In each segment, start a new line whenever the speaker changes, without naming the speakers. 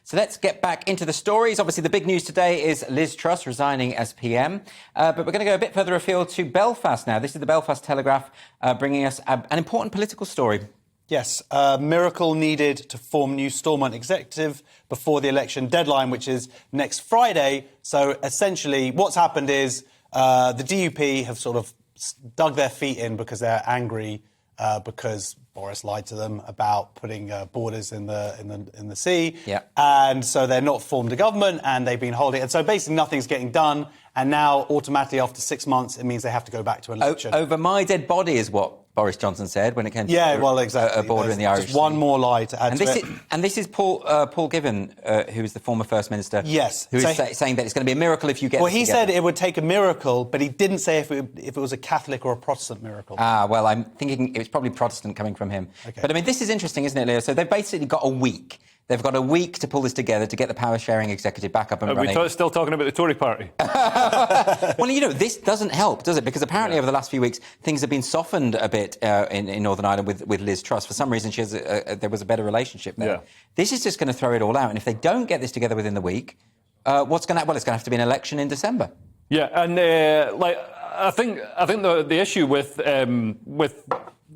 So let's get back into the stories. Obviously, the big news today is Liz Truss resigning as PM. But we're going to go a bit further afield to Belfast now. This is the Belfast Telegraph bringing us an important political story.
Yes, a miracle needed to form new Stormont executive before the election deadline, which is next Friday. So essentially what's happened is the DUP have sort of dug their feet in because they're angry because Boris lied to them about putting borders in the sea.
Yeah.
And so they're not formed a government and they've been holding it. And so basically nothing's getting done. And now automatically after 6 months, it means they have to go back to election.
Over my dead body is what Boris Johnson said when it came to
exactly.
a border in the Irish
Sea. One more lie to add to it.
And this is Paul Given, who is the former First Minister.
Yes.
Who is saying that it's going to be a miracle if you get.
Well, he said it would take a miracle, but he didn't say if it was a Catholic or a Protestant miracle.
Well, I'm thinking it was probably Protestant coming from him.
Okay.
But I mean, this is interesting, isn't it, Leo? So they've basically got a week. They've got a week to pull this together to get the power-sharing executive back up and running.
Are we still talking about the Tory party?
Well, you know, this doesn't help, does it? Because apparently over the last few weeks, things have been softened a bit in Northern Ireland with Liz Truss. For some reason, there was a better relationship there. Yeah. This is just going to throw it all out. And if they don't get this together within the week, it's going to have to be an election in December.
Yeah, and I think the issue with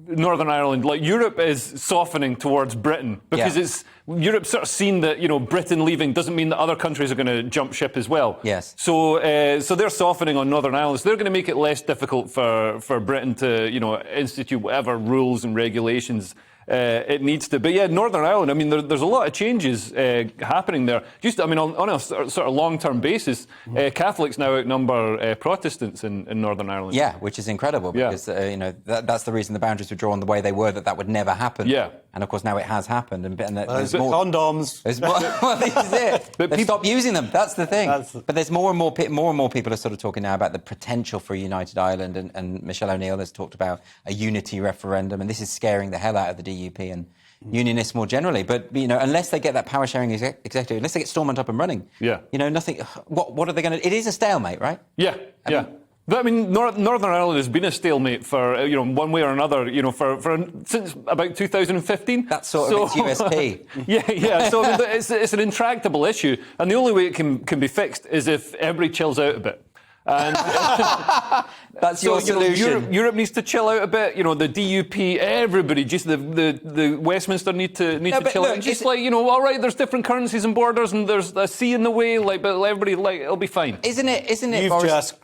Northern Ireland, like Europe is softening towards Britain because Europe's sort of seen that, you know, Britain leaving doesn't mean that other countries are going to jump ship as well.
Yes.
So they're softening on Northern Ireland. So they're going to make it less difficult for Britain to, you know, institute whatever rules and regulations it needs to. But yeah, Northern Ireland, I mean, there's a lot of changes happening there. On a sort of long-term basis, Catholics now outnumber Protestants in Northern Ireland.
Yeah, which is incredible because, that's the reason the boundaries were drawn the way they were, that would never happen.
Yeah.
And, of course, now it has happened. And
there's more condoms.
There's more, well, this is it. But people stop using them. That's the thing. But there's more and more people are sort of talking now about the potential for a united Ireland. And Michelle O'Neill has talked about a unity referendum. And this is scaring the hell out of the DUP and unionists more generally. But, you know, unless they get that power-sharing executive, unless they get Stormont up and running, you know, nothing. What are they going to... It is a stalemate, right?
Yeah, I mean, Northern Ireland has been a stalemate for, you know, one way or another, you know, since about 2015.
That's sort of its USP.
Yeah. So I mean, it's an intractable issue, and the only way it can be fixed is if everybody chills out a bit. And
that's your solution.
Europe needs to chill out a bit. You know, the DUP, everybody, just the Westminster need to chill out. Just like, you know, all right, there's different currencies and borders, and there's a sea in the way. Like, but everybody, like, it'll be fine.
Isn't it?
You've
Boris...
just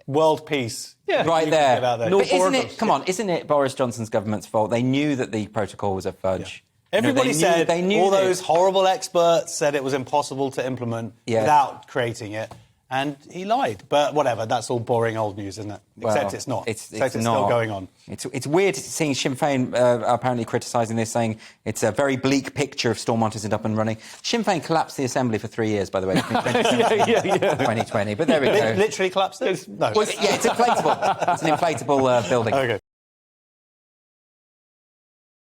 world peace.
Yeah, right there.
No borders.
Isn't it Boris Johnson's government's fault? They knew that the protocol was a fudge.
Yeah. Everybody said, all those horrible experts said it was impossible to implement without creating it. And he lied. But whatever, that's all boring old news, isn't it? Except it's not. It's still going on.
It's weird seeing Sinn Féin apparently criticising this, saying it's a very bleak picture if Stormont isn't up and running. Sinn Féin collapsed the Assembly for 3 years, by the way, between 2020. But there we go.
Literally collapsed it?
No. Well, it's inflatable. It's an inflatable building.
OK.